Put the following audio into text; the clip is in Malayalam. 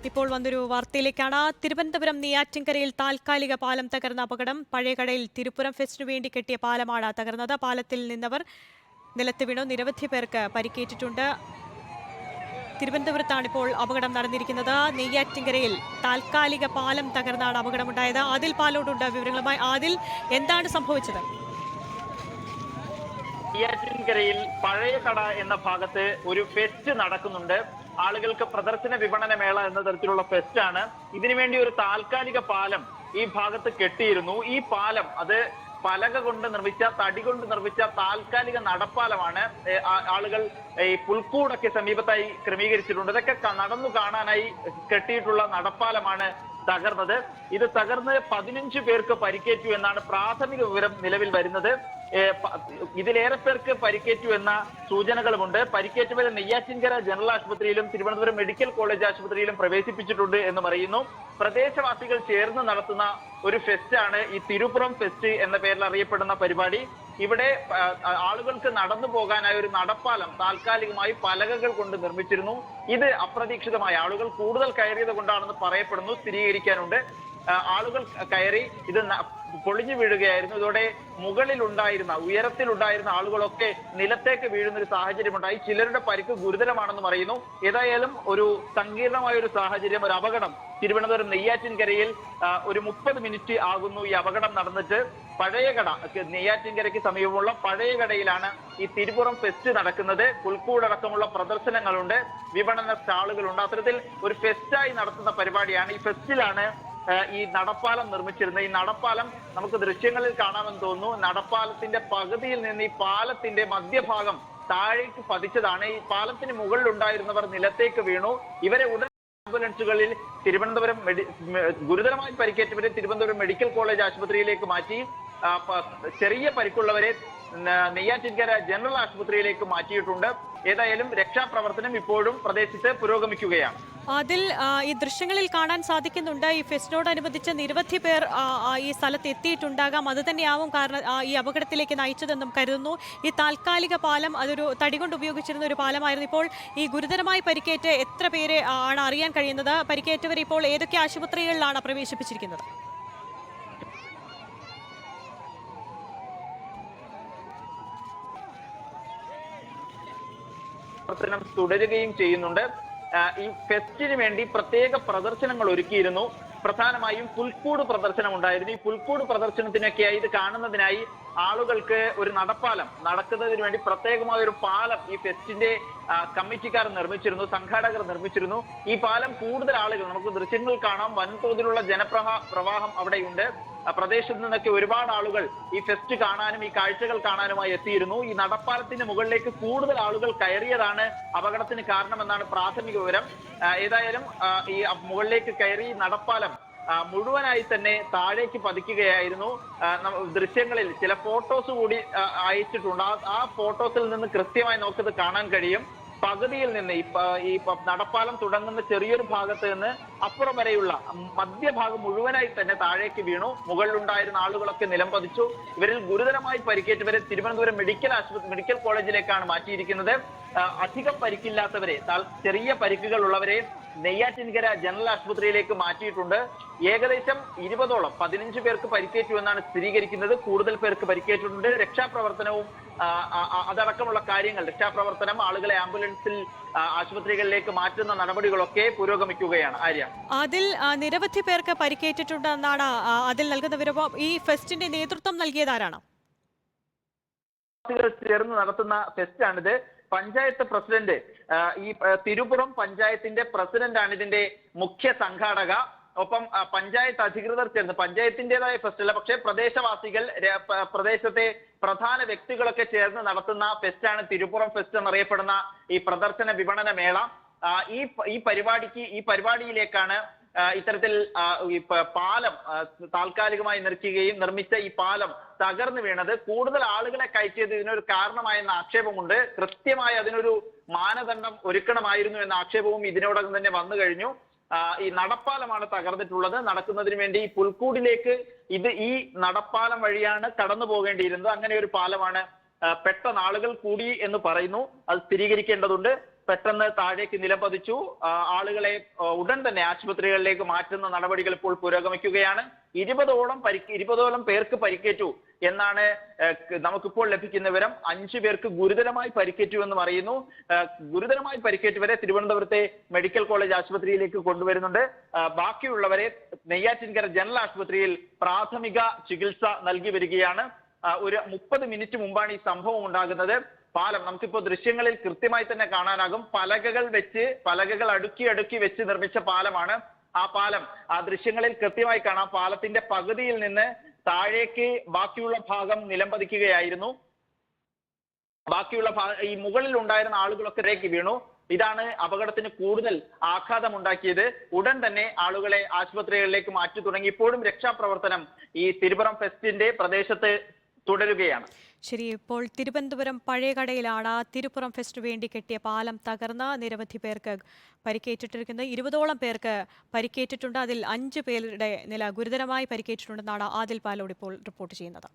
ഇപ്പോൾ വന്നൊരു വാർത്തയിലേക്കാണ്. തിരുവനന്തപുരം നെയ്യാറ്റിൻകരയിൽ താൽക്കാലിക പാലം തകർന്ന അപകടം. പഴയകടയിൽ തിരുപ്പുറം ഫെസ്റ്റിനു വേണ്ടി കെട്ടിയ പാലമാണ് തകർന്നത്. പാലത്തിൽ നിന്നവർ നിലത്ത് വീണു. നിരവധി പേർക്ക് പരിക്കേറ്റിട്ടുണ്ട്. തിരുവനന്തപുരത്താണ് ഇപ്പോൾ അപകടം നടന്നിരിക്കുന്നത്. നെയ്യാറ്റിൻകരയിൽ താൽക്കാലിക പാലം തകർന്നാണ് അപകടമുണ്ടായത്. ആദിൽ പാലോടുണ്ട് വിവരങ്ങളുമായി. ആദിൽ, എന്താണ് സംഭവിച്ചത്? നെയ്യാറ്റിൻകരയിൽ പഴയകട എന്ന ഭാഗത്ത് ഒരു ഫെസ്റ്റ് നടക്കുന്നുണ്ട്. ആളുകൾക്ക് പ്രദർശന വിപണന മേള എന്ന തരത്തിലുള്ള ഫെസ്റ്റ് ആണ്. ഇതിനുവേണ്ടി ഒരു താൽക്കാലിക പാലം ഈ ഭാഗത്ത് കെട്ടിയിരുന്നു. ഈ പാലം അത് പലക കൊണ്ട് നിർമ്മിച്ച, തടി കൊണ്ട് നിർമ്മിച്ച താൽക്കാലിക നടപ്പാലമാണ്. ആളുകൾ ഈ പുൽക്കൂടൊക്കെ സമീപത്തായി ക്രമീകരിച്ചിട്ടുണ്ട്. ഇതൊക്കെ നടന്നു കാണാനായി കെട്ടിയിട്ടുള്ള നടപ്പാലമാണ് തകർന്നത്. ഇത് തകർന്ന് 15 പേർക്ക് പരിക്കേറ്റു എന്നാണ് പ്രാഥമിക വിവരം നിലവിൽ വരുന്നത്. ഇതിലേറെ പേർക്ക് പരിക്കേറ്റു എന്ന സൂചനകളുമുണ്ട്. പരിക്കേറ്റവരെ നെയ്യാറ്റിൻകര ജനറൽ ആശുപത്രിയിലും തിരുവനന്തപുരം മെഡിക്കൽ കോളേജ് ആശുപത്രിയിലും പ്രവേശിപ്പിച്ചിട്ടുണ്ട് എന്ന് പറയുന്നു. പ്രദേശവാസികൾ ചേർന്ന് നടത്തുന്ന ഒരു ഫെസ്റ്റാണ് ഈ തിരുപ്പുറം ഫെസ്റ്റ് എന്ന പേരിൽ അറിയപ്പെടുന്ന പരിപാടി. ഇവിടെ ആളുകൾക്ക് നടന്നു പോകാനായി ഒരു നടപ്പാലം താൽക്കാലികമായി പലകകൾ കൊണ്ട് നിർമ്മിച്ചിരുന്നു. ഇത് അപ്രതീക്ഷിതമായി ആളുകൾ കൂടുതൽ കയറിയത് കൊണ്ടാണെന്ന് പറയപ്പെടുന്നു. സ്ഥിരീകരിക്കാനുണ്ട്. ആളുകൾ കയറി ഇത് പൊളിഞ്ഞു വീഴുകയായിരുന്നു. ഇതോടെ മുകളിലുണ്ടായിരുന്ന, ഉയരത്തിലുണ്ടായിരുന്ന ആളുകളൊക്കെ നിലത്തേക്ക് വീഴുന്ന ഒരു സാഹചര്യമുണ്ടായി. ചിലരുടെ പരിക്ക് ഗുരുതരമാണെന്ന് പറയുന്നു. ഏതായാലും ഒരു സങ്കീർണമായ ഒരു സാഹചര്യം, ഒരു അപകടം തിരുവനന്തപുരം നെയ്യാറ്റിൻകരയിൽ ഒരു 30 മിനിറ്റ് ആകുന്നു ഈ അപകടം നടന്നിട്ട്. പഴയകട, നെയ്യാറ്റിൻകരയ്ക്ക് സമീപമുള്ള പഴയകടയിലാണ് ഈ തിരുപ്പുറം ഫെസ്റ്റ് നടക്കുന്നത്. പുൽക്കൂടടക്കമുള്ള പ്രദർശനങ്ങളുണ്ട്, വിപണന സ്റ്റാളുകളുണ്ട്. അത്തരത്തിൽ ഒരു ഫെസ്റ്റായി നടത്തുന്ന പരിപാടിയാണ്. ഈ ഫെസ്റ്റിലാണ് ഈ നടപ്പാലം നിർമ്മിച്ചിരുന്നത്. ഈ നടപ്പാലം നമുക്ക് ദൃശ്യങ്ങളിൽ കാണാമെന്ന് തോന്നുന്നു. നടപ്പാലത്തിന്റെ പകുതിയിൽ നിന്ന് ഈ പാലത്തിന്റെ മധ്യഭാഗം താഴേക്ക് പതിച്ചതാണ്. ഈ പാലത്തിന് മുകളിൽ ഉണ്ടായിരുന്നവർ നിലത്തേക്ക് വീണു. ഇവരെ ഉടൻ ആംബുലൻസുകളിൽ തിരുവനന്തപുരം ഗുരുതരമായി പരിക്കേറ്റവരെ തിരുവനന്തപുരം മെഡിക്കൽ കോളേജ് ആശുപത്രിയിലേക്ക് മാറ്റി. ചെറിയ പരിക്കുള്ളവരെ നെയ്യാറ്റിൻകര ജനറൽ ആശുപത്രിയിലേക്ക് മാറ്റിയിട്ടുണ്ട്. ഏതായാലും രക്ഷാപ്രവർത്തനം ഇപ്പോഴും പ്രദേശത്ത് പുരോഗമിക്കുകയാണ്. അതിൽ ഈ ദൃശ്യങ്ങളിൽ കാണാൻ സാധിക്കുന്നുണ്ട്, ഈ ഫെസ്റ്റിനോടനുബന്ധിച്ച് നിരവധി പേർ ഈ സ്ഥലത്ത് എത്തിയിട്ടുണ്ടാകാം. അത് തന്നെയാവും കാരണം ഈ അപകടത്തിലേക്ക് നയിച്ചതെന്നും കരുതുന്നു. ഈ താൽക്കാലിക പാലം അതൊരു തടി കൊണ്ട് ഉപയോഗിച്ചിരുന്ന ഒരു പാലമായിരുന്നു. ഇപ്പോൾ ഈ ഗുരുതരമായി പരിക്കേറ്റ് എത്ര പേരെ ആണ് അറിയാൻ കഴിയുന്നത്? പരിക്കേറ്റവർ ഇപ്പോൾ ഏതൊക്കെ ആശുപത്രികളിലാണ് പ്രവേശിപ്പിച്ചിരിക്കുന്നത്? പ്രവർത്തനം തുടരുകയും ചെയ്യുന്നുണ്ട്. ഈ ഫെസ്റ്റിന് വേണ്ടി പ്രത്യേക പ്രദർശനങ്ങൾ ഒരുക്കിയിരുന്നു. പ്രധാനമായും പുൽക്കൂട് പ്രദർശനം ഉണ്ടായിരുന്നു. ഈ പുൽക്കൂട് പ്രദർശനത്തിനൊക്കെയായി ഇത് കാണുന്നതിനായി ആളുകൾക്ക് ഒരു നടപ്പാലം നടക്കുന്നതിന് വേണ്ടി പ്രത്യേകമായ ഒരു പാലം ഈ ഫെസ്റ്റിന്റെ കമ്മിറ്റിക്കാർ നിർമ്മിച്ചിരുന്നു, സംഘാടകർ നിർമ്മിച്ചിരുന്നു. ഈ പാലം കൂടുതൽ ആളുകൾ, നമുക്ക് ദൃശ്യങ്ങൾ കാണാം, വൻതോതിലുള്ള ജനപ്രവാഹം അവിടെയുണ്ട്. പ്രദേശത്ത് നിന്നൊക്കെ ഒരുപാട് ആളുകൾ ഈ ഫെസ്റ്റ് കാണാനും ഈ കാഴ്ചകൾ കാണാനുമായി എത്തിയിരുന്നു. ഈ നടപ്പാലത്തിന്റെ മുകളിലേക്ക് കൂടുതൽ ആളുകൾ കയറിയതാണ് അപകടത്തിന് കാരണമെന്നാണ് പ്രാഥമിക വിവരം. ഏതായാലും ഈ മുകളിലേക്ക് കയറി നടപ്പാലം മുഴുവനായി തന്നെ താഴേക്ക് പതിക്കുകയായിരുന്നു. ദൃശ്യങ്ങളിൽ ചില ഫോട്ടോസ് കൂടി അയച്ചിട്ടുണ്ട്. ആ ഫോട്ടോസിൽ നിന്ന് കൃത്യമായി നമുക്കത് കാണാൻ കഴിയും. പകുതിയിൽ നിന്ന് ഈ നടപ്പാലം തുടങ്ങുന്ന ചെറിയൊരു ഭാഗത്ത് നിന്ന് അപ്പുറം വരെയുള്ള മധ്യഭാഗം മുഴുവനായി തന്നെ താഴേക്ക് വീണു. മുകളിലുണ്ടായിരുന്ന ആളുകളൊക്കെ നിലം പതിച്ചു. ഇവരിൽ ഗുരുതരമായി പരിക്കേറ്റവരെ തിരുവനന്തപുരം മെഡിക്കൽ കോളേജിലേക്കാണ് മാറ്റിയിരിക്കുന്നത്. അധികം പരിക്കില്ലാത്തവരെ, ചെറിയ പരിക്കുകൾ ഉള്ളവരെ നെയ്യാറ്റിൻകര ജനറൽ ആശുപത്രിയിലേക്ക് മാറ്റിയിട്ടുണ്ട്. ഏകദേശം 20ഓളം 15 പേർക്ക് പരിക്കേറ്റു എന്നാണ് സ്ഥിരീകരിക്കുന്നത്. കൂടുതൽ പേർക്ക് പരിക്കേറ്റിട്ടുണ്ട്. രക്ഷാപ്രവർത്തനവും അതടക്കമുള്ള കാര്യങ്ങൾ, രക്ഷാപ്രവർത്തനം, ആളുകളെ ആംബുലൻസിൽ ആശുപത്രികളിലേക്ക് മാറ്റുന്ന നടപടികളൊക്കെ പുരോഗമിക്കുകയാണ്. ആര്യ, അതിൽ നിരവധി പേർക്ക് പരിക്കേറ്റിട്ടുണ്ടെന്നാണ് അതിൽ നൽകുന്ന വിവരം. ഈ ഫെസ്റ്റിന്റെ നേതൃത്വം നൽകിയതാരാണ്? ചേർന്ന് നടത്തുന്ന ഫെസ്റ്റാണിത്. പഞ്ചായത്ത് പ്രസിഡന്റ്, ഈ തിരുപ്പുറം പഞ്ചായത്തിന്റെ പ്രസിഡന്റാണ് ഇതിന്റെ മുഖ്യ സംഘാടക. ഒപ്പം പഞ്ചായത്ത് അധികൃതർ ചേർന്ന്, പഞ്ചായത്തിന്റേതായ ഫെസ്റ്റ് അല്ല, പക്ഷേ പ്രദേശവാസികൾ, പ്രദേശത്തെ പ്രധാന വ്യക്തികളൊക്കെ ചേർന്ന് നടത്തുന്ന ഫെസ്റ്റാണ് തിരുപ്പുറം ഫെസ്റ്റ് എന്നറിയപ്പെടുന്ന ഈ പ്രദർശന വിപണന മേള. ഈ പരിപാടിയിലേക്കാണ് ഇത്തരത്തിൽ ഈ പാലം താൽക്കാലികമായി നിർമ്മിച്ച ഈ പാലം തകർന്നു വീണത്. കൂടുതൽ ആളുകളെ കയറ്റിയത് ഇതിനൊരു കാരണമായെന്ന ആക്ഷേപമുണ്ട്. കൃത്യമായി അതിനൊരു മാനദണ്ഡം ഒരുക്കണമായിരുന്നു എന്ന ആക്ഷേപവും ഇതിനോടകം തന്നെ വന്നു കഴിഞ്ഞു. ഈ നടപ്പാലമാണ് തകർന്നിട്ടുള്ളത്. നടക്കുന്നതിന് വേണ്ടി ഈ പുൽക്കൂടിലേക്ക് ഈ നടപ്പാലം വഴിയാണ് കടന്നു പോകേണ്ടിയിരുന്നത്. അങ്ങനെ ഒരു പാലമാണ് പെട്ടെന്ന് ആളുകൾ കൂടി എന്ന് പറയുന്നു. അത് സ്ഥിരീകരിക്കേണ്ടതുണ്ട്. പെട്ടെന്ന് താഴേക്ക് നിലംപതിച്ചു. ആളുകളെ ഉടൻ തന്നെ ആശുപത്രികളിലേക്ക് മാറ്റുന്ന നടപടികൾ ഇപ്പോൾ പുരോഗമിക്കുകയാണ്. 20ഓളം പേർക്ക് പരിക്കേറ്റു എന്നാണ് നമുക്കിപ്പോൾ ലഭിക്കുന്ന വിവരം. 5 പേർക്ക് ഗുരുതരമായി പരിക്കേറ്റു എന്നും അറിയുന്നു. ഗുരുതരമായി പരിക്കേറ്റവരെ തിരുവനന്തപുരത്തെ മെഡിക്കൽ കോളേജ് ആശുപത്രിയിലേക്ക് കൊണ്ടുവരുന്നുണ്ട്. ബാക്കിയുള്ളവരെ നെയ്യാറ്റിൻകര ജനറൽ ആശുപത്രിയിൽ പ്രാഥമിക ചികിത്സ നൽകി വരികയാണ്. ഒരു 30 മിനിറ്റ് മുമ്പാണ് ഈ സംഭവം ഉണ്ടാകുന്നത്. പാലം നമുക്കിപ്പോ ദൃശ്യങ്ങളിൽ കൃത്യമായി തന്നെ കാണാനാകും. പലകകൾ അടുക്കി വെച്ച് നിർമ്മിച്ച പാലമാണ്. ആ പാലം ആ ദൃശ്യങ്ങളിൽ കൃത്യമായി കാണാം. പാലത്തിന്റെ പകുതിയിൽ നിന്ന് താഴേക്ക് ബാക്കിയുള്ള ഭാഗം നിലംപതിക്കുകയായിരുന്നു. ബാക്കിയുള്ള ഈ മുകളിൽ ഉണ്ടായിരുന്ന ആളുകളൊക്കെ താഴേക്ക് വീണു. ഇതാണ് അപകടത്തിന് കൂടുതൽ ആഘാതമുണ്ടാക്കിയത്. ഉടൻ തന്നെ ആളുകളെ ആശുപത്രികളിലേക്ക് മാറ്റി തുടങ്ങി. ഇപ്പോഴും രക്ഷാപ്രവർത്തനം ഈ തിരുപുറം ഫെസ്റ്റിന്റെ പ്രദേശത്ത് തുടരുകയാണ്. ശരി, ഇപ്പോൾ തിരുവനന്തപുരം പഴയകടയിലാണ് തിരുപ്പുറം ഫെസ്റ്റ് വേണ്ടി കെട്ടിയ പാലം തകർന്ന് നിരവധി പേർക്ക് പരിക്കേറ്റിട്ടിരിക്കുന്നത്. 20ഓളം പേർക്ക് പരിക്കേറ്റിട്ടുണ്ട്. അതിൽ 5 പേരുടെ നില ഗുരുതരമായി പരിക്കേറ്റിട്ടുണ്ടെന്നാണ് ആദിൽ പാലോട് ഇപ്പോൾ റിപ്പോർട്ട് ചെയ്യുന്നത്.